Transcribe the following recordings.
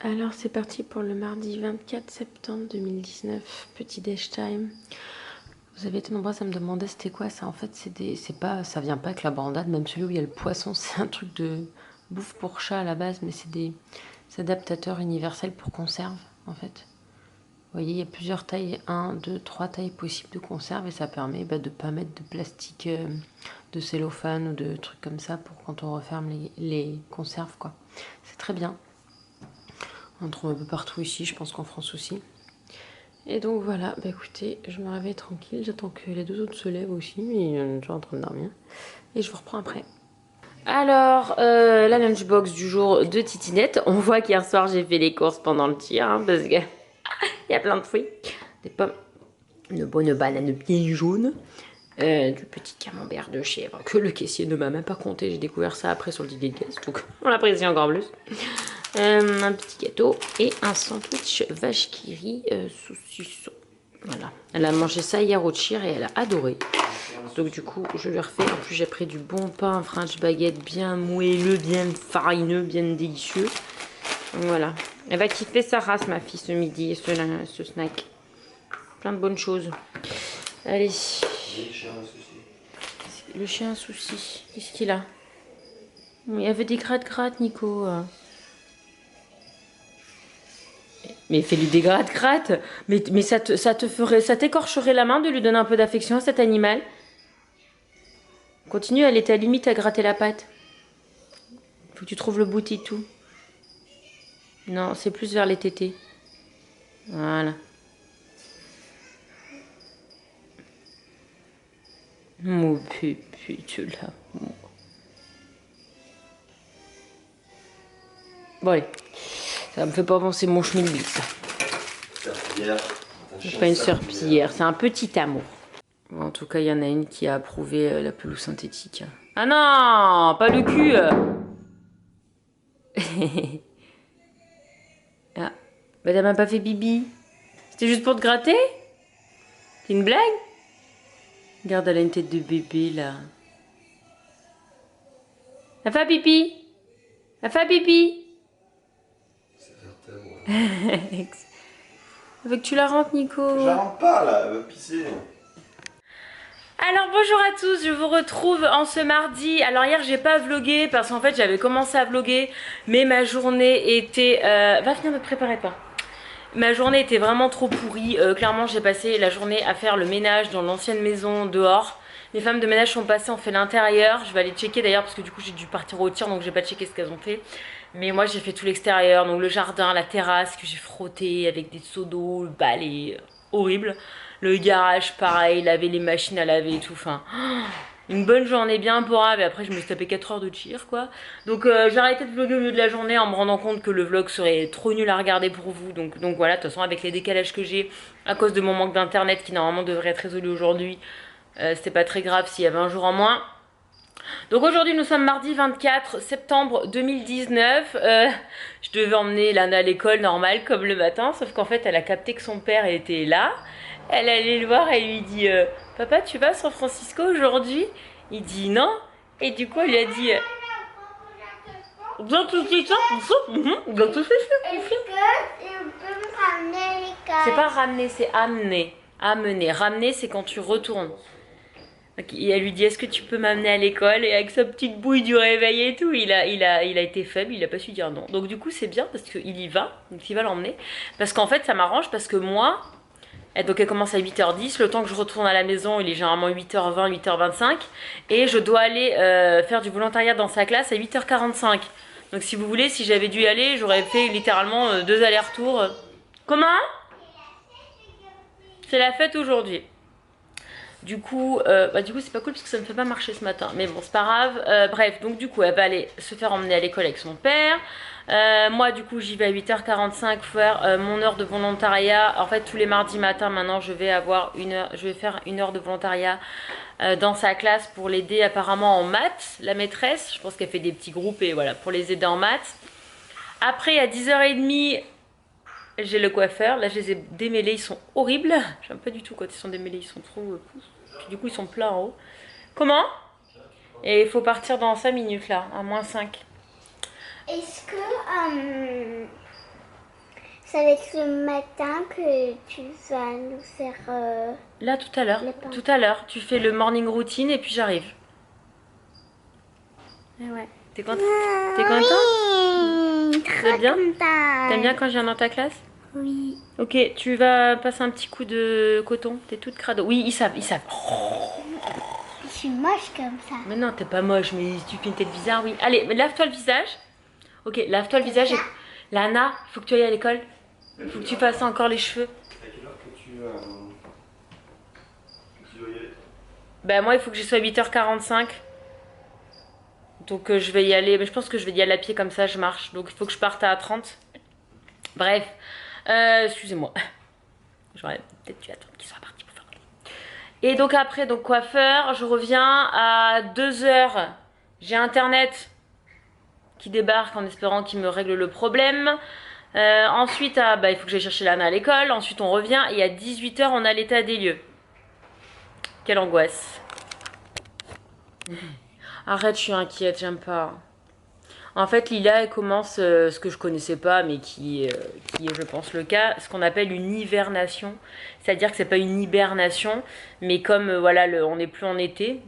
Alors c'est parti pour le mardi 24 septembre 2019, petit déj time. Vous avez été nombreux à me demander c'était quoi ça. En fait ça vient pas avec la bandade, même celui où il y a le poisson, c'est un truc de bouffe pour chat à la base, mais c'est des adaptateurs universels pour conserve en fait. Vous voyez, il y a plusieurs tailles, 1, 2, 3 tailles possibles de conserve et ça permet de ne pas mettre de plastique, de cellophane ou de trucs comme ça pour quand on referme les conserves quoi. C'est très bien. On trouve un peu partout ici, je pense qu'en France aussi. Et donc voilà, bah écoutez, je me réveille tranquille, j'attends que les deux autres se lèvent aussi, mais ils sont toujours en train de dormir. Et je vous reprends après. Alors, la lunchbox du jour de Titinette. On voit qu'hier soir j'ai fait les courses pendant le tir, hein, parce qu'il y a plein de fruits. Des pommes, une bonne banane bien jaune, du petit camembert de chèvre que le caissier ne m'a même pas compté. J'ai découvert ça après sur le dîner de gaz, donc on l'apprécie encore plus. Un petit gâteau et un sandwich vache qui rit saucisson. Voilà. Elle a mangé ça hier au tir et elle a adoré. Donc du coup, je lui refais. En plus, j'ai pris du bon pain French baguette bien moelleux, bien farineux, bien délicieux. Donc voilà. Elle va kiffer sa race, ma fille, ce midi, ce snack. Plein de bonnes choses. Allez. Le chien a un souci. Qu'est-ce qu'il a? Il avait des gratte-gratte, Nico. Mais fais-lui des gratte-gratte. Mais ça t'écorcherait la main de lui donner un peu d'affection à cet animal. Continue, elle est à limite à gratter la patte. Faut que tu trouves le bout et tout. Non, c'est plus vers les tétés. Voilà. Mon pépé, tu l'amour. Bon allez. Ça me fait pas penser mon schmilblick, ça. C'est pas une serpillière, c'est un petit amour. Bon, en tout cas, il y en a une qui a approuvé la pelouse synthétique. Ah non, pas le cul. Ah, bah t'as même pas fait bibi. C'était juste pour te gratter? C'est une blague? Regarde, elle a une tête de bébé là. Elle fait pipi. Elle fait pipi. Avec tu la rentres, Nico. Je la rentre pas là, elle va pisser. Alors bonjour à tous, je vous retrouve en ce mardi. Alors hier j'ai pas vlogué parce qu'en fait j'avais commencé à vlogger, mais ma journée était... Va venir me préparer pas. Ma journée était vraiment trop pourrie. Clairement j'ai passé la journée à faire le ménage dans l'ancienne maison dehors. Les femmes de ménage sont passées, on fait l'intérieur. Je vais aller checker d'ailleurs parce que du coup j'ai dû partir au tir donc j'ai pas checké ce qu'elles ont fait. Mais moi j'ai fait tout l'extérieur, donc le jardin, la terrasse que j'ai frotté avec des seaux d'eau, le balai, horrible. Le garage pareil, laver les machines à laver et tout, enfin... Une bonne journée bien pourrave et après je me suis tapé 4 heures de tir quoi. Donc j'ai arrêté de vlogger au milieu de la journée en me rendant compte que le vlog serait trop nul à regarder pour vous. Donc voilà, de toute façon avec les décalages que j'ai à cause de mon manque d'internet qui normalement devrait être résolu aujourd'hui, c'était pas très grave s'il y avait un jour en moins. Donc aujourd'hui nous sommes mardi 24 septembre 2019, je devais emmener Lana à l'école normale comme le matin, sauf qu'en fait elle a capté que son père était là, elle allait le voir et lui dit papa tu vas à San Francisco aujourd'hui? Il dit non, et du coup elle lui a dit c'est pas ramener, c'est amener. Amener, ramener c'est quand tu retournes. Et elle lui dit est-ce que tu peux m'amener à l'école, et avec sa petite bouille du réveil et tout il a été faible, il a pas su dire non. Donc du coup c'est bien parce qu'il y va, donc il va l'emmener. Parce qu'en fait ça m'arrange parce que moi, donc elle commence à 8h10, le temps que je retourne à la maison il est généralement 8h20, 8h25. Et je dois aller faire du volontariat dans sa classe à 8h45. Donc si vous voulez, si j'avais dû y aller, j'aurais fait littéralement 2 allers-retours. Comment? C'est la fête aujourd'hui. Du coup c'est pas cool parce que ça me fait pas marcher ce matin. Mais bon, c'est pas grave. Bref, donc du coup, elle va aller se faire emmener à l'école avec son père. Moi, du coup, j'y vais à 8h45 faire mon heure de volontariat. En fait, tous les mardis matins, maintenant, je vais faire une heure de volontariat dans sa classe pour l'aider apparemment en maths, la maîtresse. Je pense qu'elle fait des petits groupes et voilà, pour les aider en maths. Après, à 10h30... j'ai le coiffeur, là je les ai démêlés, ils sont horribles. J'aime pas du tout quand ils sont démêlés, ils sont trop... Puis du coup ils sont pleins en haut. Comment? Et il faut partir dans 5 minutes là, à -5. Est-ce que Ça va être le matin que tu vas nous faire... Là, tout à l'heure. Les pains. Tout à l'heure, tu fais le morning routine et puis j'arrive. Eh ouais. T'es content? T'es content? Oui, très bien contente. T'aimes bien quand je viens dans ta classe? Oui. Ok, tu vas passer un petit coup de coton. T'es toute crado. Oui, ils savent, ils savent. Je suis moche comme ça. Mais non, t'es pas moche, mais tu fais une tête bizarre, oui. Allez, lave-toi le visage. Ok, lave-toi le visage. Et... Lana, il faut que tu ailles à l'école. Il faut que tu fasses encore les cheveux. À quelle heure que tu dois y aller? Ben moi, il faut que j'y sois à 8h45. Donc je vais y aller. Mais je pense que je vais y aller à pied comme ça, je marche. Donc il faut que je parte à 30. Bref. Excusez-moi. J'aurais peut-être dû attendre qu'il soit parti pour faire le lit. Et donc après, donc coiffeur, je reviens à 2h. J'ai internet qui débarque en espérant qu'il me règle le problème. Ensuite, il faut que j'aille chercher Lana à l'école. Ensuite, on revient et à 18h, on a l'état des lieux. Quelle angoisse. Arrête, je suis inquiète, j'aime pas. En fait, Lila, elle commence ce que je connaissais pas, mais qui est, je pense, le cas, ce qu'on appelle une hivernation. C'est-à-dire que c'est pas une hibernation, mais comme voilà, on n'est plus en été.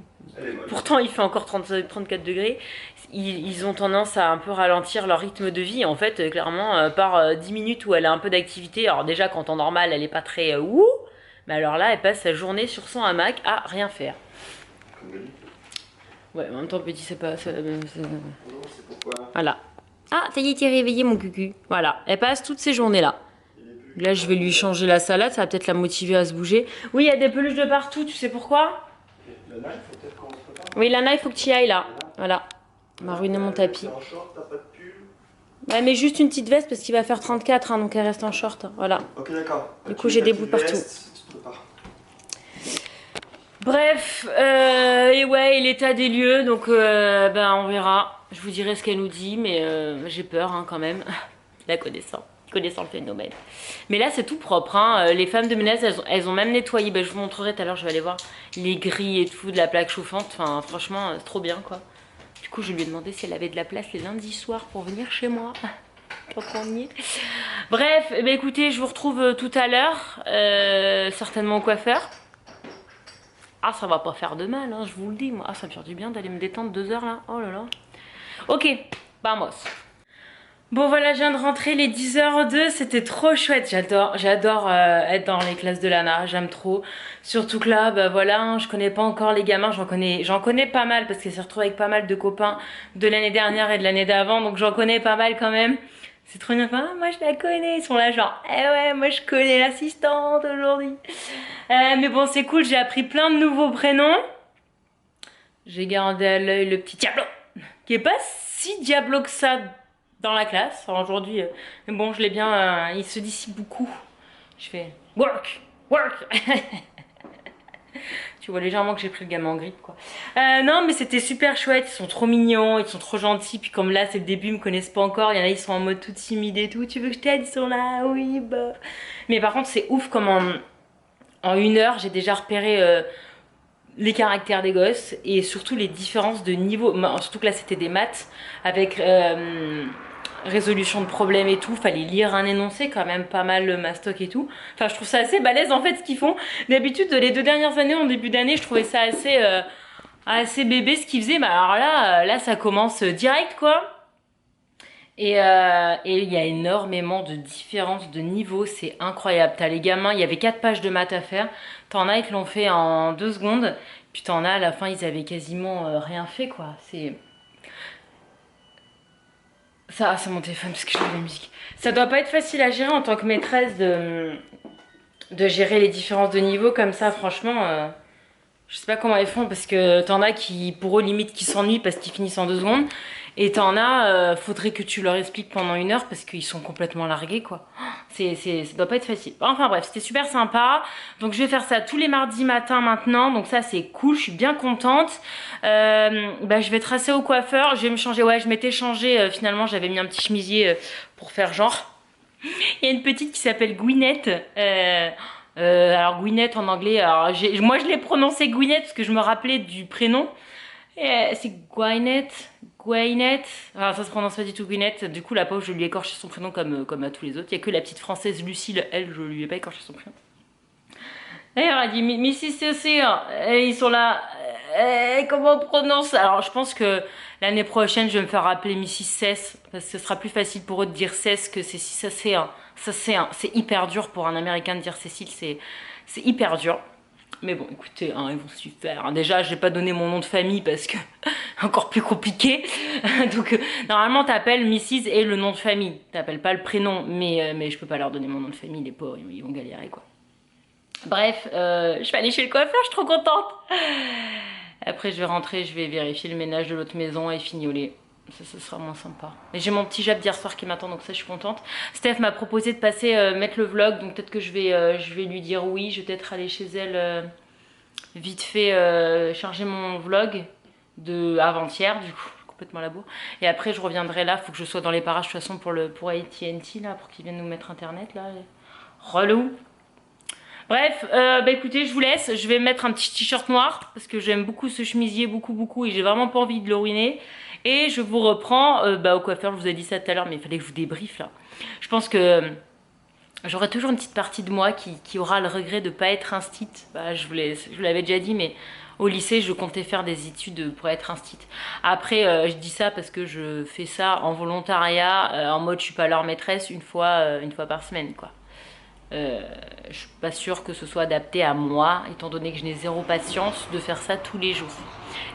Pourtant, il fait encore 34 degrés. Ils ont tendance à un peu ralentir leur rythme de vie. En fait, clairement, par 10 minutes où elle a un peu d'activité, alors déjà, quand en temps normal, elle est pas très ouh, mais alors là, elle passe sa journée sur son hamac à rien faire. Ouais, en même temps, petit, c'est pas... Non, c'est pourquoi. Voilà. Ah, ça y est, t'es réveillé, mon cucu. Voilà, elle passe toutes ces journées-là. Là, je vais lui changer la salade, ça va peut-être la motiver à se bouger. Oui, il y a des peluches de partout, tu sais pourquoi? Lana, il faut peut-être qu'on se prépare. Oui, Lana, il faut que tu y ailles, là. Voilà. On m'a ruiné mon tapis. T'es en short, t'as pas de pull? Ouais, mais juste une petite veste parce qu'il va faire 34, hein, donc elle reste en short. Voilà. Ok, d'accord. Du coup, j'ai des bouts partout. Tu te prépares. Bref, et ouais, et l'état des lieux, donc on verra. Je vous dirai ce qu'elle nous dit, mais j'ai peur hein, quand même, la connaissant le phénomène. Mais là, c'est tout propre. Hein. Les femmes de ménage, elles ont même nettoyé. Ben, je vous montrerai tout à l'heure, je vais aller voir les grilles et tout, de la plaque chauffante. Enfin, franchement, c'est trop bien, quoi. Du coup, je lui ai demandé si elle avait de la place les lundis soirs pour venir chez moi. Quand on y est. Bref, eh ben, écoutez, je vous retrouve tout à l'heure, certainement au coiffeur. Ah, ça va pas faire de mal, hein, je vous le dis, moi. Ah, ça me fait du bien d'aller me détendre 2 heures, là. Oh là là. Ok, vamos. Bon, voilà, je viens de rentrer les 10h02. C'était trop chouette. J'adore être dans les classes de Lana. J'aime trop. Surtout que là, bah voilà, hein, je connais pas encore les gamins. J'en connais pas mal parce qu'elle s'est retrouvée avec pas mal de copains de l'année dernière et de l'année d'avant. Donc, j'en connais pas mal quand même. C'est trop bien. Ah, moi, je la connais. Ils sont là, genre, eh ouais, moi, je connais l'assistante aujourd'hui. Mais bon, c'est cool. J'ai appris plein de nouveaux prénoms. J'ai gardé à l'œil le petit Diablo, qui est pas si Diablo que ça dans la classe. Alors aujourd'hui, mais bon, je l'ai bien. Il se dissipe beaucoup. Je fais work, work. Tu vois légèrement que j'ai pris le gamin en grippe, quoi. Non, mais c'était super chouette. Ils sont trop mignons, ils sont trop gentils. Puis comme là, c'est le début, ils me connaissent pas encore. Il y en a, ils sont en mode tout timide et tout. Tu veux que je t'aide? Ils sont là, oui, bah. Mais par contre, c'est ouf comme en 1 heure, j'ai déjà repéré les caractères des gosses et surtout les différences de niveau. Surtout que là, c'était des maths avec résolution de problèmes et tout. Fallait lire un énoncé, quand même pas mal mastoc et tout. Enfin, je trouve ça assez balèze en fait ce qu'ils font. D'habitude, les 2 dernières années, en début d'année, je trouvais ça assez bébé ce qu'ils faisaient. Mais alors là, ça commence direct quoi. Et il y a énormément de différences de niveau, c'est incroyable. T'as les gamins, il y avait 4 pages de maths à faire. T'en as qui l'ont fait en 2 secondes. Puis t'en as à la fin, ils avaient quasiment rien fait quoi. C'est mon téléphone parce que je fais de la musique. Ça doit pas être facile à gérer en tant que maîtresse de gérer les différences de niveau comme ça, franchement. Je sais pas comment ils font parce que t'en as qui, pour eux, limite, qui s'ennuient parce qu'ils finissent en 2 secondes. Et t'en as, faudrait que tu leur expliques pendant 1 heure parce qu'ils sont complètement largués, quoi. Ça doit pas être facile. Enfin bref, c'était super sympa. Donc je vais faire ça tous les mardis matin maintenant. Donc ça, c'est cool, je suis bien contente. Je vais tracer au coiffeur. Je vais me changer. Ouais, je m'étais changé. Finalement, j'avais mis un petit chemisier pour faire genre. Il y a une petite qui s'appelle Gwyneth. Alors Gwyneth en anglais, alors moi je l'ai prononcé Gwyneth parce que je me rappelais du prénom. C'est Gwyneth, Gwyneth, enfin ça se prononce pas du tout Gwyneth, du coup la pauvre je lui ai écorché son prénom comme à tous les autres, il y a que la petite française Lucille, elle je lui ai pas écorché son prénom. D'ailleurs elle dit Mrs. Cécile, ils sont là, comment on prononce? Alors je pense que l'année prochaine je vais me faire appeler Mrs. Cess, parce que ce sera plus facile pour eux de dire Cess que c'est si ça c'est hyper dur pour un américain de dire Cécile, c'est hyper dur. Mais bon, écoutez, hein, ils vont s'y faire. Hein. Déjà, j'ai pas donné mon nom de famille parce que encore plus compliqué. Donc, normalement, t'appelles Mrs. et le nom de famille. T'appelles pas le prénom, mais je peux pas leur donner mon nom de famille, les pauvres, ils vont galérer, quoi. Bref, je vais aller chez le coiffeur, je suis trop contente. Après, je vais rentrer, je vais vérifier le ménage de l'autre maison et fignoler. Ça sera moins sympa. Et j'ai mon petit jab d'hier soir qui m'attend, donc ça je suis contente. Steph m'a proposé de passer mettre le vlog, donc peut-être que je vais lui dire oui. Je vais peut-être aller chez elle vite fait charger mon vlog de avant-hier, du coup complètement à la bourre. Et après je reviendrai là, faut que je sois dans les parages de toute façon pour AT&T là, pour qu'ils viennent nous mettre internet là. Relou. Bref, bah écoutez, je vous laisse. Je vais mettre un petit t-shirt noir parce que j'aime beaucoup ce chemisier, beaucoup, et j'ai vraiment pas envie de le ruiner. Et je vous reprends au coiffeur, je vous ai dit ça tout à l'heure, mais il fallait que je vous débriefe là. Je pense que j'aurai toujours une petite partie de moi qui aura le regret de ne pas être instite. Bah, je vous l'avais déjà dit, mais au lycée, je comptais faire des études pour être instite. Après, je dis ça parce que je fais ça en volontariat, en mode je suis pas leur maîtresse une fois par semaine, quoi. Je suis pas sûre que ce soit adapté à moi, étant donné que je n'ai zéro patience de faire ça tous les jours.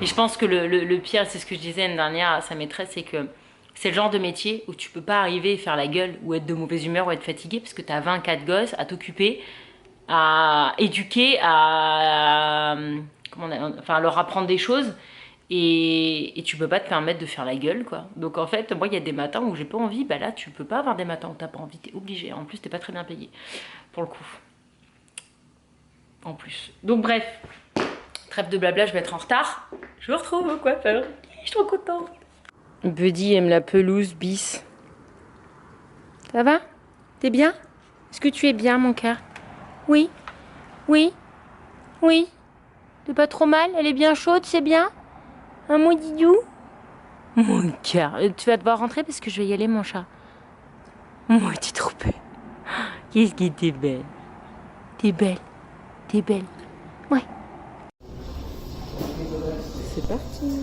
Et je pense que le pire, c'est ce que je disais l'année dernière à sa maîtresse, c'est que c'est le genre de métier où tu peux pas arriver et faire la gueule, ou être de mauvaise humeur, ou être fatigué, parce que tu as 24 gosses à t'occuper, à éduquer, enfin, leur apprendre des choses. Et tu peux pas te permettre de faire la gueule, quoi. Donc en fait, moi il y a des matins où j'ai pas envie, bah là tu peux pas avoir des matins où t'as pas envie, t'es obligé. En plus t'es pas très bien payé, pour le coup. En plus. Donc bref, trêve de blabla, je vais être en retard. Je me retrouve au coiffeur, je suis trop contente. Buddy aime la pelouse bis. Ça va? T'es bien? Est-ce que tu es bien mon cœur? Oui? Oui? Oui? T'es pas trop mal? Elle est bien chaude, c'est bien? Un mot didou? Mon cœur. Tu vas devoir rentrer parce que je vais y aller, mon chat. Moi, t'es trop belle. Qu'est-ce que t'es belle? T'es belle. T'es belle. Ouais. C'est parti.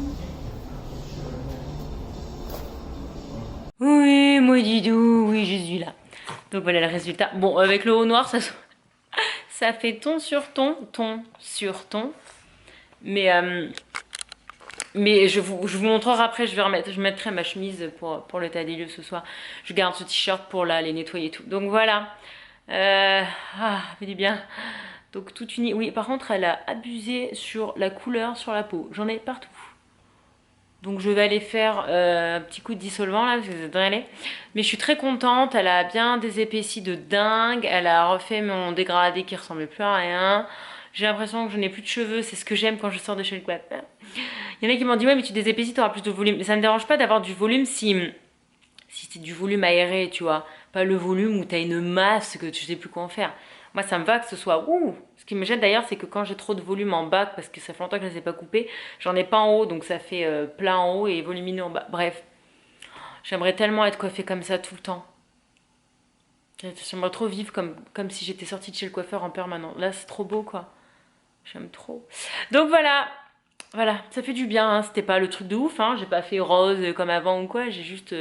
Oui, moi didou. Oui, je suis là. Donc voilà le résultat. Bon, avec le haut noir, ça fait ton sur ton. Ton sur ton. Mais je vous montrerai après, je mettrai ma chemise pour le tas des lieux ce soir. Je garde ce t-shirt pour là, les nettoyer et tout. Donc voilà. Ça fait du bien. Donc tout uni. Oui, par contre, elle a abusé sur la couleur sur la peau. J'en ai partout. Donc je vais aller faire un petit coup de dissolvant là, parce que c'est drainé. Mais je suis très contente, elle a bien désépaissi de dingue. Elle a refait mon dégradé qui ressemblait plus à rien. J'ai l'impression que je n'ai plus de cheveux, c'est ce que j'aime quand je sors de chez le coiffeur. Il y en a qui m'ont dit ouais mais tu désépaissis, tu auras plus de volume. Mais ça me dérange pas d'avoir du volume si c'est du volume aéré, tu vois. Pas le volume où tu as une masse que tu sais plus quoi en faire. Moi ça me va que ce soit ouh. Ce qui me gêne d'ailleurs c'est que quand j'ai trop de volume en bas, parce que ça fait longtemps que je ne les ai pas coupés, j'en ai pas en haut, donc ça fait plat en haut et volumineux en bas. Bref, j'aimerais tellement être coiffée comme ça tout le temps. J'aimerais trop vivre comme si j'étais sortie de chez le coiffeur en permanence. Là c'est trop beau quoi. J'aime trop. Donc voilà, ça fait du bien, hein. C'était pas le truc de ouf, hein. J'ai pas fait rose comme avant ou quoi, j'ai juste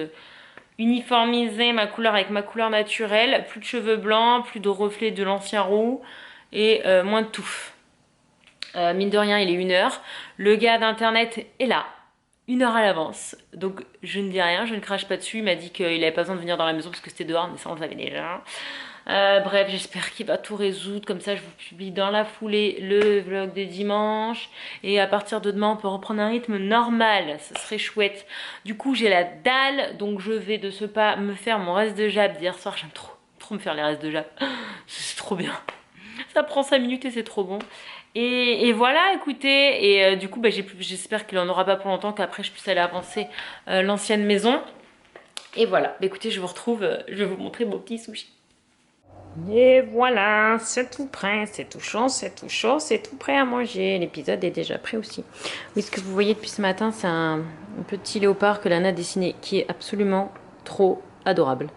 uniformisé ma couleur avec ma couleur naturelle. Plus de cheveux blancs, plus de reflets de l'ancien roux et moins de touffe. Mine de rien, il est 1h. Le gars d'internet est là, 1h à l'avance. Donc je ne dis rien, je ne crache pas dessus. Il m'a dit qu'il avait pas besoin de venir dans la maison parce que c'était dehors, mais ça on le savait déjà. Bref, j'espère qu'il va tout résoudre. Comme ça, je vous publie dans la foulée le vlog des dimanches. Et à partir de demain, on peut reprendre un rythme normal. Ça serait chouette. Du coup, j'ai la dalle. Donc, je vais de ce pas me faire mon reste de jab d'hier soir. J'aime trop me faire les restes de jab. C'est trop bien. Ça prend 5 minutes et c'est trop bon. Et voilà, écoutez. Et du coup, j'espère qu'il en aura pas pour longtemps. Qu'après, je puisse aller avancer l'ancienne maison. Et voilà. Écoutez, je vous retrouve. Je vais vous montrer mon petit sushi. Et voilà, c'est tout prêt, c'est tout chaud, c'est tout chaud, c'est tout prêt à manger. L'épisode est déjà prêt aussi. Oui, ce que vous voyez depuis ce matin, c'est un petit léopard que Lana a dessiné, qui est absolument trop adorable.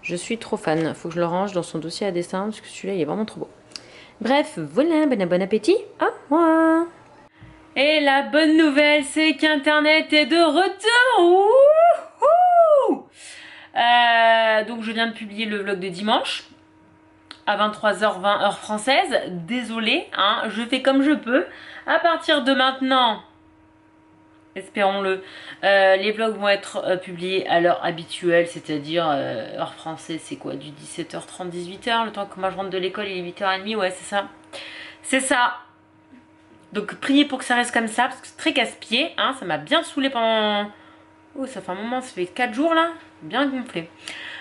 Je suis trop fan. Faut que je le range dans son dossier à dessin, parce que celui-là, il est vraiment trop beau. Bref, voilà, bon appétit à moi. Et la bonne nouvelle, c'est qu'Internet est de retour. Wouhou. Donc je viens de publier le vlog de dimanche à 23h20 heure française. Désolée, hein, je fais comme je peux. À partir de maintenant, espérons-le, les vlogs vont être publiés à l'heure habituelle, c'est-à-dire heure française, c'est quoi, du 17h30, 18h, le temps que moi je rentre de l'école, il est 8h30, ouais, c'est ça. C'est ça. Donc priez pour que ça reste comme ça, parce que c'est très casse-pied, hein, ça m'a bien saoulé pendant... Oh, ça fait un moment, ça fait 4 jours là, bien gonflé.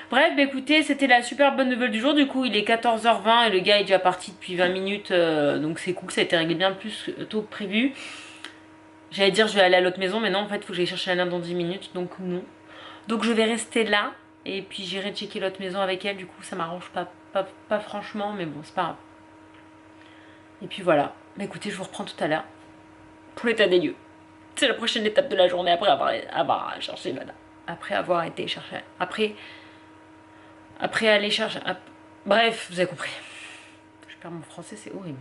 Bref, bah écoutez, c'était la super bonne nouvelle du jour. Du coup, il est 14h20 et le gars est déjà parti depuis 20 minutes. Donc c'est cool, ça a été réglé bien plus tôt que prévu. J'allais dire je vais aller à l'autre maison, mais non, en fait, il faut que j'aille chercher la naine dans 10 minutes. Donc non. Donc je vais rester là. Et puis j'irai checker l'autre maison avec elle. Du coup, ça m'arrange pas franchement, mais bon, c'est pas grave. Et puis voilà. Bah écoutez, je vous reprends tout à l'heure pour l'état des lieux. C'est la prochaine étape de la journée après avoir cherché Lana. Après avoir été chercher. Après aller chercher... Bref, vous avez compris. Je perds mon français, c'est horrible.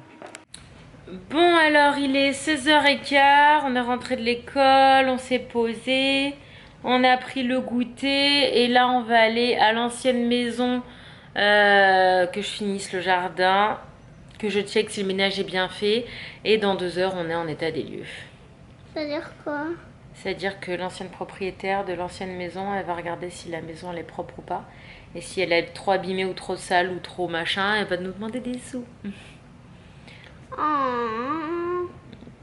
Bon, alors, il est 16h15. On est rentré de l'école, on s'est posé. On a pris le goûter. Et là, on va aller à l'ancienne maison. Que je finisse le jardin. Que je check si le ménage est bien fait. Et dans 2 heures, on est en état des lieux. Ça veut dire quoi? C'est-à-dire que l'ancienne propriétaire de l'ancienne maison, elle va regarder si la maison elle est propre ou pas. Et si elle est trop abîmée ou trop sale ou trop machin, elle va nous demander des sous. Oh.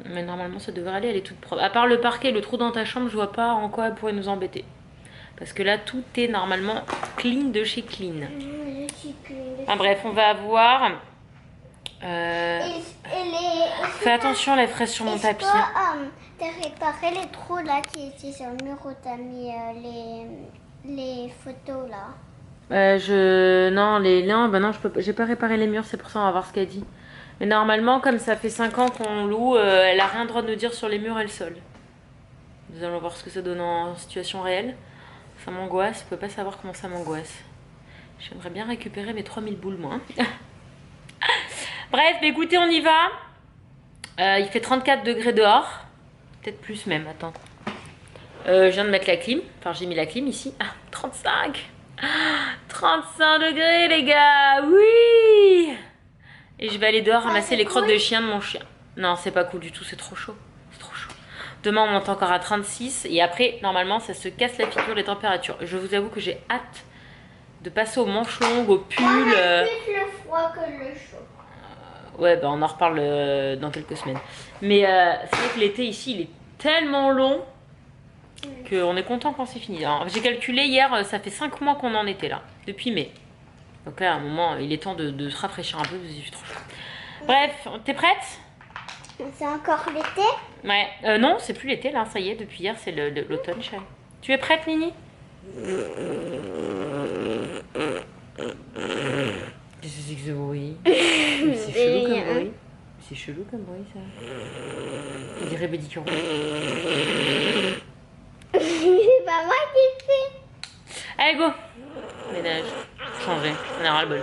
Mais normalement ça devrait aller, elle est toute propre. À part le parquet et le trou dans ta chambre, je vois pas en quoi elle pourrait nous embêter. Parce que là tout est normalement clean de chez clean. Enfin bref, on va voir. Fais attention les fraises sur mon tapis. T'as réparé les trous là qui étaient sur le mur où t'as mis les photos là. Non, j'ai pas réparé les murs, c'est pour ça on va voir ce qu'elle dit. Mais normalement, comme ça fait 5 ans qu'on loue, elle a rien le droit de nous dire sur les murs et le sol. Nous allons voir ce que ça donne en situation réelle. Ça m'angoisse, vous pouvez pas savoir comment ça m'angoisse. J'aimerais bien récupérer mes 3000 boules moi. Bref, bah écoutez, on y va. Il fait 34 degrés dehors. Peut-être plus même, attends. Je viens de mettre la clim. Enfin, j'ai mis la clim ici. Ah, 35. 35 degrés, les gars. Oui. Et je vais aller dehors ramasser les crottes de chien de mon chien. Non, c'est pas cool du tout, c'est trop chaud. C'est trop chaud. Demain, on monte encore à 36. Et après, normalement, ça se casse la figure les températures. Je vous avoue que j'ai hâte de passer aux manches longues, au pull. Plus le froid que le chaud. Ouais, bah on en reparle dans quelques semaines. Mais c'est vrai que l'été ici, il est tellement long qu'on est content quand c'est fini. J'ai calculé hier, ça fait 5 mois qu'on en était là, depuis mai. Donc là, à un moment, il est temps de se rafraîchir un peu, parce qu'il fait trop chaud. Bref, t'es prête? C'est encore l'été? Ouais, non, c'est plus l'été là, ça y est, depuis hier, c'est l'automne, chérie. Tu es prête, Nini? Qu'est-ce que c'est que ce bruit? C'est chelou comme bruit. C'est chelou comme bruit ça. On dirait Bédicure. C'est pas moi qui fais. Allez, go! Ménage. Changer. On a ras le bol.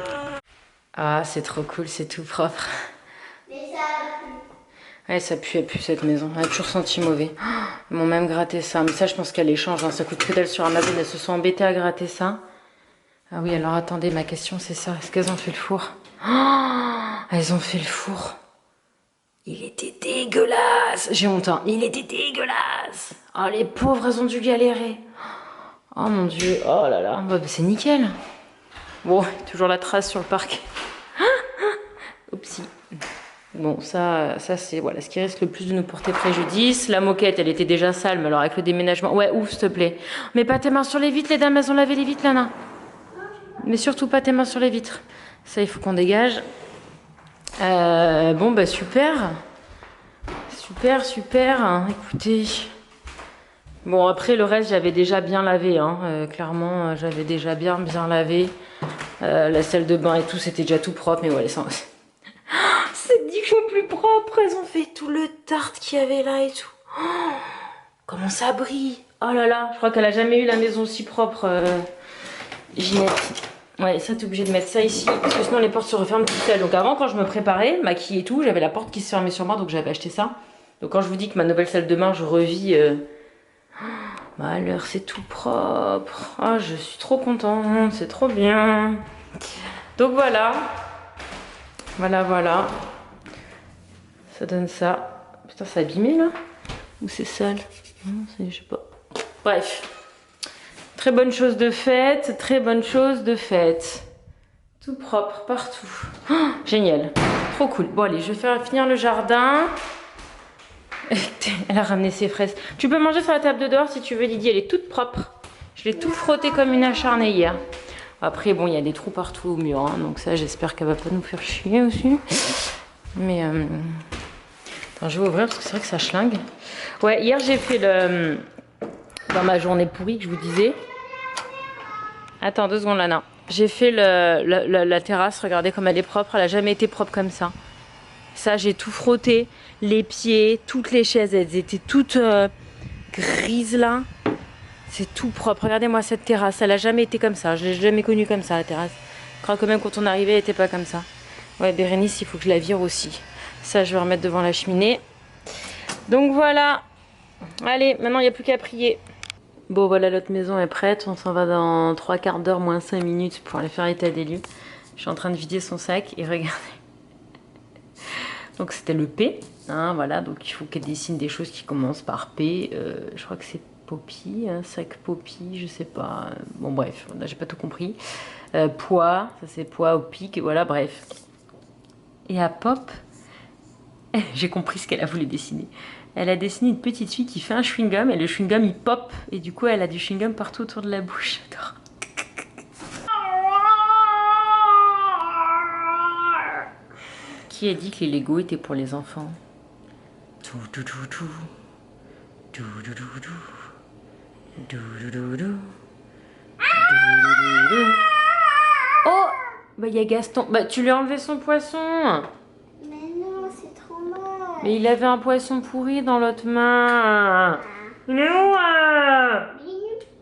Ah, c'est trop cool, c'est tout propre. Mais ça... Ouais, ça pue cette maison. Elle a toujours senti mauvais. Ils m'ont même gratté ça. Mais ça, je pense qu'elle échange. Hein. Ça coûte que dalle sur Amazon. Elles se sont embêtées à gratter ça. Ah oui, alors attendez, ma question c'est ça. Est-ce qu'elles ont fait le four? Elles ont fait le four. Il était dégueulasse. J'ai honte, hein. Il était dégueulasse. Oh, les pauvres, elles ont dû galérer. Oh mon dieu. Oh là là. Bah, c'est nickel. Bon, toujours la trace sur le parquet. Oupsie. Bon, ça c'est voilà, ce qui risque le plus de nous porter préjudice. La moquette, elle était déjà sale, mais alors avec le déménagement... Ouais, ouf, s'il te plaît. Mets pas tes mains sur les vitres, les dames, elles ont lavé les vitres, Lana. Mais surtout pas tes mains sur les vitres. Ça, il faut qu'on dégage. Bon, bah super. Super. Écoutez. Bon, après, le reste, j'avais déjà bien lavé. Hein. Clairement, j'avais déjà bien lavé. La salle de bain et tout, c'était déjà tout propre, mais voilà, c'est 10 fois plus propre. Elles ont fait tout le tartre qu'il y avait là et tout. Oh, comment ça brille. Oh là là, je crois qu'elle a jamais eu la maison aussi propre, Ginette. Ouais, ça t'es obligé de mettre ça ici, parce que sinon les portes se referment toutes seules. Donc avant, quand je me préparais, maquillée et tout, j'avais la porte qui se fermait sur moi, donc j'avais acheté ça. Donc quand je vous dis que ma nouvelle salle de bain, je revis... Malheur, c'est tout propre. Ah, je suis trop contente, c'est trop bien. Donc voilà. Voilà. Ça donne ça. Putain, c'est abîmé là? Ou c'est sale? Non, je sais pas. Bref. Très bonne chose de faite, Tout propre partout. Oh, génial. Trop cool. Bon allez, je vais faire finir le jardin. Elle a ramené ses fraises. Tu peux manger sur la table de dehors si tu veux, Lydie. Elle est toute propre. Je l'ai tout frotté comme une acharnée hier. Après, bon, il y a des trous partout au mur. Hein, donc ça, j'espère qu'elle va pas nous faire chier aussi. Mais... Attends, je vais ouvrir parce que c'est vrai que ça schlingue. Ouais, hier, j'ai fait le... Dans ma journée pourrie que je vous disais. Attends, 2 secondes, Lana. J'ai fait la terrasse. Regardez comme elle est propre. Elle a jamais été propre comme ça. Ça, j'ai tout frotté. Les pieds, toutes les chaises, elles étaient toutes grises là. C'est tout propre. Regardez-moi cette terrasse. Elle a jamais été comme ça. Je l'ai jamais connue comme ça, la terrasse. Je crois que même quand on arrivait, elle n'était pas comme ça. Ouais, Bérénice, il faut que je la vire aussi. Ça, je vais remettre devant la cheminée. Donc voilà. Allez, maintenant, il n'y a plus qu'à prier. Bon, voilà, l'autre maison est prête. On s'en va dans 3 quarts d'heure, moins 5 minutes pour aller faire état des lieux. Je suis en train de vider son sac et regardez. Donc c'était le P, hein, voilà, donc il faut qu'elle dessine des choses qui commencent par P. Je crois que c'est Poppy, un sac Poppy, je sais pas. Bon bref, là j'ai pas tout compris. Poids, ça c'est poids au pic, voilà, bref. Et à Pop, j'ai compris ce qu'elle a voulu dessiner. Elle a dessiné une petite fille qui fait un chewing-gum et le chewing-gum il pop et du coup elle a du chewing-gum partout autour de la bouche. J'adore. Qui a dit que les Lego étaient pour les enfants? Oh, bah il y a Gaston. Bah tu lui as enlevé son poisson. Mais non, c'est trop moche. Mais il avait un poisson pourri dans l'autre main. Il est où?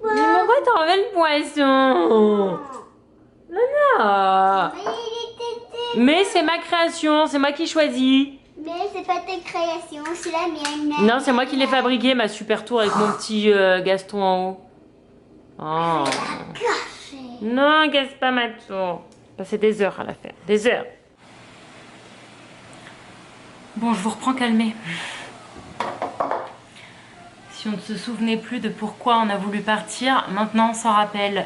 Mais pourquoi t'as enlevé le poisson? Lana. Mais c'est ma création, c'est moi qui choisis. Mais c'est pas tes créations, c'est la mienne. Non, c'est moi qui l'ai fabriqué, ma super tour avec mon petit Gaston en haut. Oh. Non, casse pas ma tour. Passer des heures à la faire, des heures. Bon, je vous reprends calmé. Si on ne se souvenait plus de pourquoi on a voulu partir, maintenant on s'en rappelle.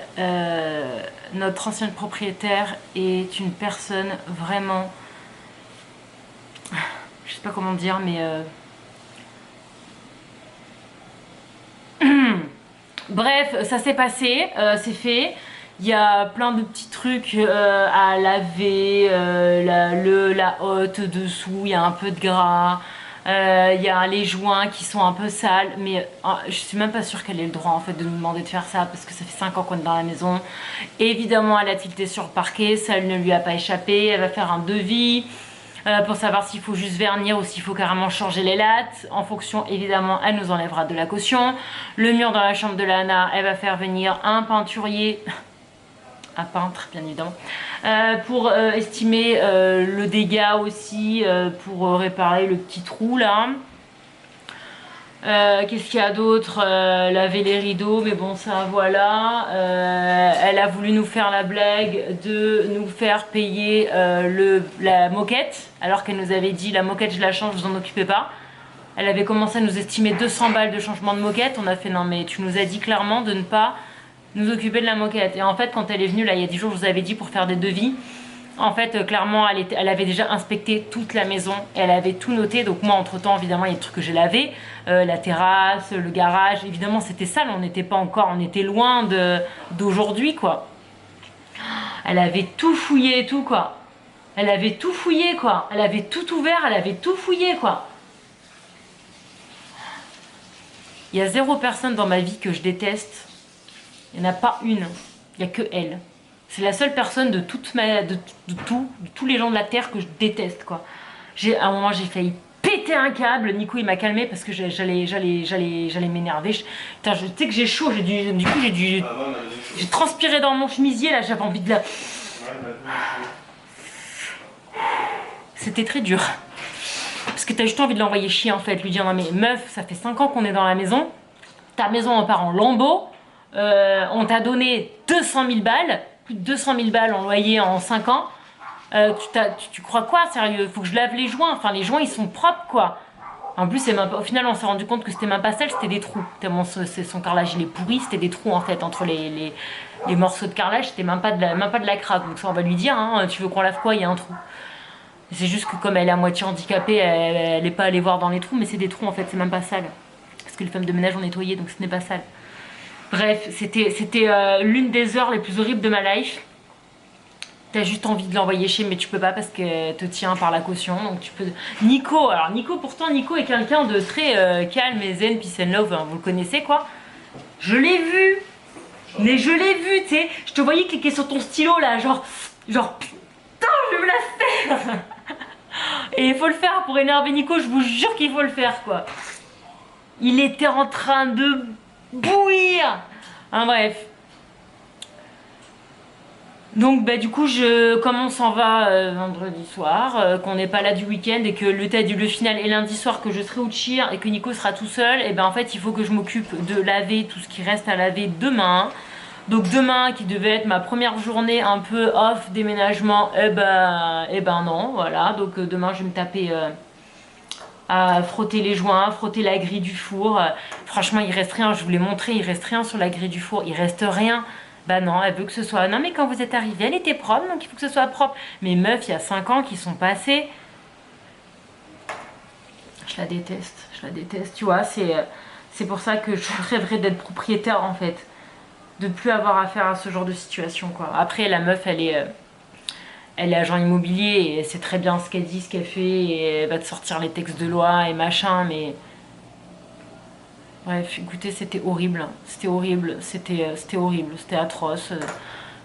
Notre ancienne propriétaire est une personne vraiment... Je sais pas comment dire, mais... Bref, ça s'est passé, c'est fait. Il y a plein de petits trucs à laver, la hotte dessous, il y a un peu de gras. Il y a les joints qui sont un peu sales, mais je suis même pas sûre qu'elle ait le droit en fait de nous demander de faire ça parce que ça fait 5 ans qu'on est dans la maison. Évidemment, elle a tilté sur le parquet, ça ne lui a pas échappé. Elle va faire un devis pour savoir s'il faut juste vernir ou s'il faut carrément changer les lattes. En fonction, évidemment, elle nous enlèvera de la caution. Le mur dans la chambre de Lana, elle va faire venir un peinturier, un peintre bien évidemment, pour estimer le dégât aussi, pour réparer le petit trou là. Qu'est-ce qu'il y a d'autre? Laver les rideaux, mais bon ça voilà. Elle a voulu nous faire la blague de nous faire payer la moquette, alors qu'elle nous avait dit la moquette je la change, vous en occupez pas. Elle avait commencé à nous estimer 200 balles de changement de moquette. On a fait non mais tu nous as dit clairement de ne pas nous occuper de la moquette. Et en fait quand elle est venue là il y a 10 jours, je vous avais dit pour faire des devis. En fait clairement elle avait déjà inspecté toute la maison, elle avait tout noté. Donc moi entre temps évidemment il y a des trucs que j'ai lavé, la terrasse, le garage, évidemment c'était sale, on n'était pas encore, on était loin d'aujourd'hui quoi. Elle avait tout fouillé et tout quoi. Elle avait tout fouillé quoi, elle avait tout ouvert, elle avait tout fouillé quoi. Il y a 0 personne dans ma vie que je déteste. Il n'y en a pas une. Il n'y a que elle. C'est la seule personne de tous les gens de la Terre que je déteste, quoi. À un moment, j'ai failli péter un câble. Nico, il m'a calmé parce que j'allais m'énerver. Putain, tu sais que j'ai chaud. J'ai transpiré dans mon chemisier, là. J'avais envie de la... C'était très dur. Parce que t'as juste envie de l'envoyer chier, en fait. Lui dire, non mais meuf, ça fait 5 ans qu'on est dans la maison. Ta maison, on part en lambeaux. On t'a donné 200 000 balles. Plus de 200 000 balles en loyer en 5 ans. Tu crois quoi, sérieux? Faut que je lave les joints. Enfin, les joints, ils sont propres, quoi. En plus, au final, on s'est rendu compte que c'était même pas sale, c'était des trous. Tellement son carrelage, il est pourri, c'était des trous, en fait, entre les morceaux de carrelage. C'était même pas de la craque. Donc ça, on va lui dire, hein, tu veux qu'on lave quoi? Il y a un trou. C'est juste que comme elle est à moitié handicapée, elle est pas allée voir dans les trous, mais c'est des trous, en fait, c'est même pas sale. Parce que les femmes de ménage ont nettoyé, donc ce n'est pas sale. Bref, c'était l'une des heures les plus horribles de ma life. T'as juste envie de l'envoyer chier, mais tu peux pas parce qu'elle te tient par la caution. Donc tu peux. Nico, alors pourtant Nico est quelqu'un de très calme et zen, peace and love, hein, vous le connaissez quoi. Je l'ai vu, mais je l'ai vu, tu sais. Je te voyais cliquer sur ton stylo là, genre putain, je vais me la faire. Et il faut le faire pour énerver Nico, je vous jure qu'il faut le faire quoi. Il était en train de bouillir. Hein, bref. Donc bah du coup comme on s'en va vendredi soir, qu'on n'est pas là du week-end et que le final est lundi soir, que je serai au cheer et que Nico sera tout seul, et ben en fait il faut que je m'occupe de laver tout ce qui reste à laver demain. Donc demain qui devait être ma première journée un peu off déménagement, et ben non, voilà. Donc demain je vais me taper à frotter les joints, frotter la grille du four. Franchement il reste rien, je vous l'ai montré, il reste rien sur la grille du four, il reste rien. Bah non, elle veut que ce soit... Non mais quand vous êtes arrivée, elle était propre, donc il faut que ce soit propre. Mais meuf, il y a 5 ans qui sont passés. Je la déteste, tu vois. C'est pour ça que je rêverais d'être propriétaire, en fait. De plus avoir affaire à ce genre de situation, quoi. Après, la meuf, elle est agent immobilier et c'est très bien ce qu'elle dit, ce qu'elle fait. Et elle va te sortir les textes de loi et machin, mais... Bref, écoutez, c'était horrible, c'était horrible, c'était atroce.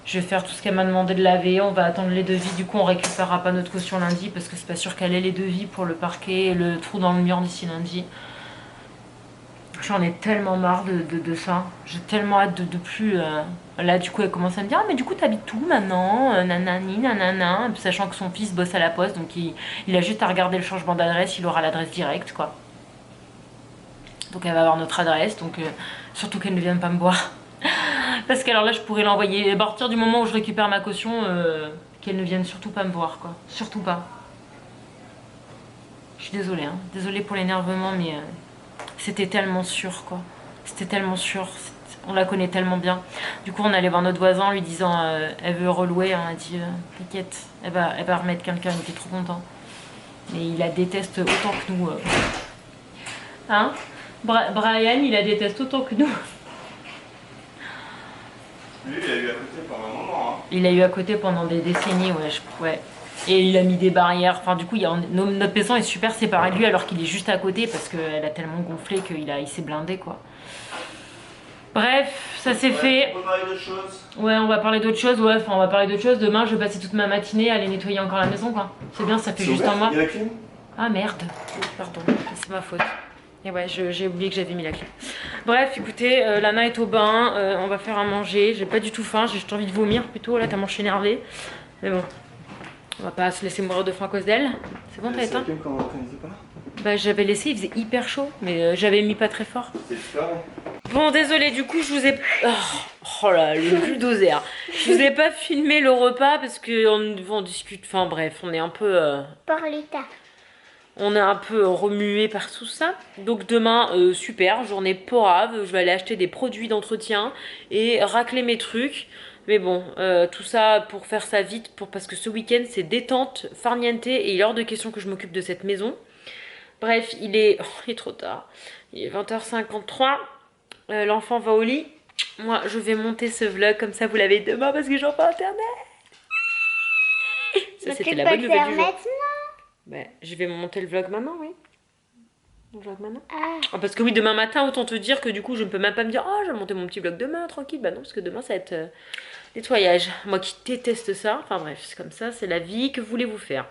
Je vais faire tout ce qu'elle m'a demandé de laver, on va attendre les devis, du coup on récupérera pas notre caution lundi parce que c'est pas sûr qu'elle ait les devis pour le parquet et le trou dans le mur d'ici lundi. J'en ai tellement marre de ça, j'ai tellement hâte de plus... Là du coup elle commence à me dire, ah mais du coup t'habites où maintenant, nanani, nanana, sachant que son fils bosse à la poste, donc il a juste à regarder le changement d'adresse, il aura l'adresse directe quoi. Donc elle va avoir notre adresse, donc surtout qu'elle ne vienne pas me voir. Parce qu'alors là je pourrais l'envoyer, à partir du moment où je récupère ma caution, qu'elle ne vienne surtout pas me voir quoi. Surtout pas. Je suis désolée, hein. Désolée pour l'énervement, mais c'était tellement sûr quoi. C'était tellement sûr, on la connaît tellement bien. Du coup on allait voir notre voisin lui disant elle veut relouer, on a dit t'inquiète, elle va remettre quelqu'un, il était trop content. Mais il la déteste autant que nous. Hein? Brian, il la déteste autant que nous. Lui, il a eu à côté pendant un moment. Hein. Il a eu à côté pendant des décennies, ouais. Et il a mis des barrières. Enfin, du coup, notre maison est super séparée de lui alors qu'il est juste à côté parce qu'elle a tellement gonflé qu'il s'est blindé, quoi. Bref, ça s'est fait. On va parler d'autre chose. Ouais, on va parler d'autre chose. Ouais, enfin, on va parler d'autre chose. Demain, je vais passer toute ma matinée à aller nettoyer encore la maison, quoi. C'est bien, ça fait juste un mois. Il y a la clim ? Ah merde, pardon, c'est ma faute. Et ouais, j'ai oublié que j'avais mis la clé. Bref, écoutez, Lana est au bain, on va faire à manger. J'ai pas du tout faim, j'ai juste envie de vomir plutôt. Là, tellement je suis énervée. Mais bon, on va pas se laisser mourir de faim à cause d'elle. C'est bon, t'as éteint ? Bah, j'avais laissé, il faisait hyper chaud, mais j'avais mis pas très fort. Bon, désolé, du coup, je vous ai. Oh là, le bulldozer. Je vous ai pas filmé le repas parce qu'on discute. Enfin, bref, on est un peu. Par l'état. On est un peu remué par tout ça. Donc demain, super, journée porrave. Je vais aller acheter des produits d'entretien et racler mes trucs. Mais bon, tout ça pour faire ça vite, parce que ce week-end, c'est détente, farniente, et il est hors de question que je m'occupe de cette maison. Bref, il est trop tard. Il est 20h53. L'enfant va au lit. Moi, je vais monter ce vlog, comme ça vous l'avez demain, parce que j'en pas internet. Ça, c'était la bonne nouvelle du jour. Maintenant. Bah, je vais monter le vlog maintenant, oui. mon vlog maintenant. Ah, Parce que oui, demain matin, autant te dire que du coup, je ne peux même pas me dire « Oh, je vais monter mon petit vlog demain, tranquille. » Bah non, parce que demain, ça va être nettoyage. Moi qui déteste ça. Enfin bref, c'est comme ça, c'est la vie. Que voulez-vous faire?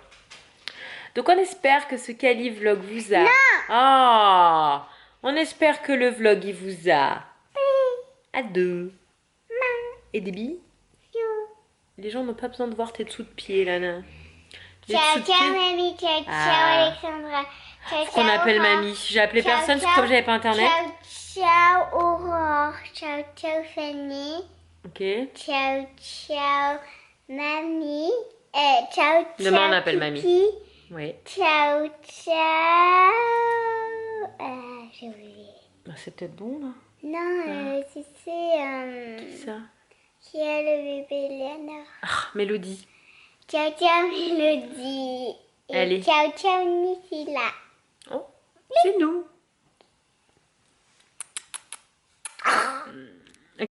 Donc on espère que ce Cali vlog vous a... Ah, on espère que le vlog, il vous a... À deux. Et des billes. Les gens n'ont pas besoin de voir tes dessous de pied, Lana. Les ciao, dessous de ciao, pied. mamie. Ciao, ciao, Ah. Alexandra. Ciao, Qu'on ciao, appelle Aurore. mamie. J'ai appelé Ciao, personne, parce que ciao. comme j'avais pas internet. Ciao, ciao, Aurore. Ciao, ciao, Fanny. Ok. Ciao, ciao, mamie. Ciao, ciao, Demain, on appelle mamie. Kiki. Oui. Ciao, ciao. J'ai oublié. Bah, c'est peut-être bon, là. Non, Qui c'est ça? qui a le bébé Léonard. Ah, Mélodie. Ciao, ciao, Mélodie. Et Allez. ciao, ciao, Nisila. Oh, c'est nous.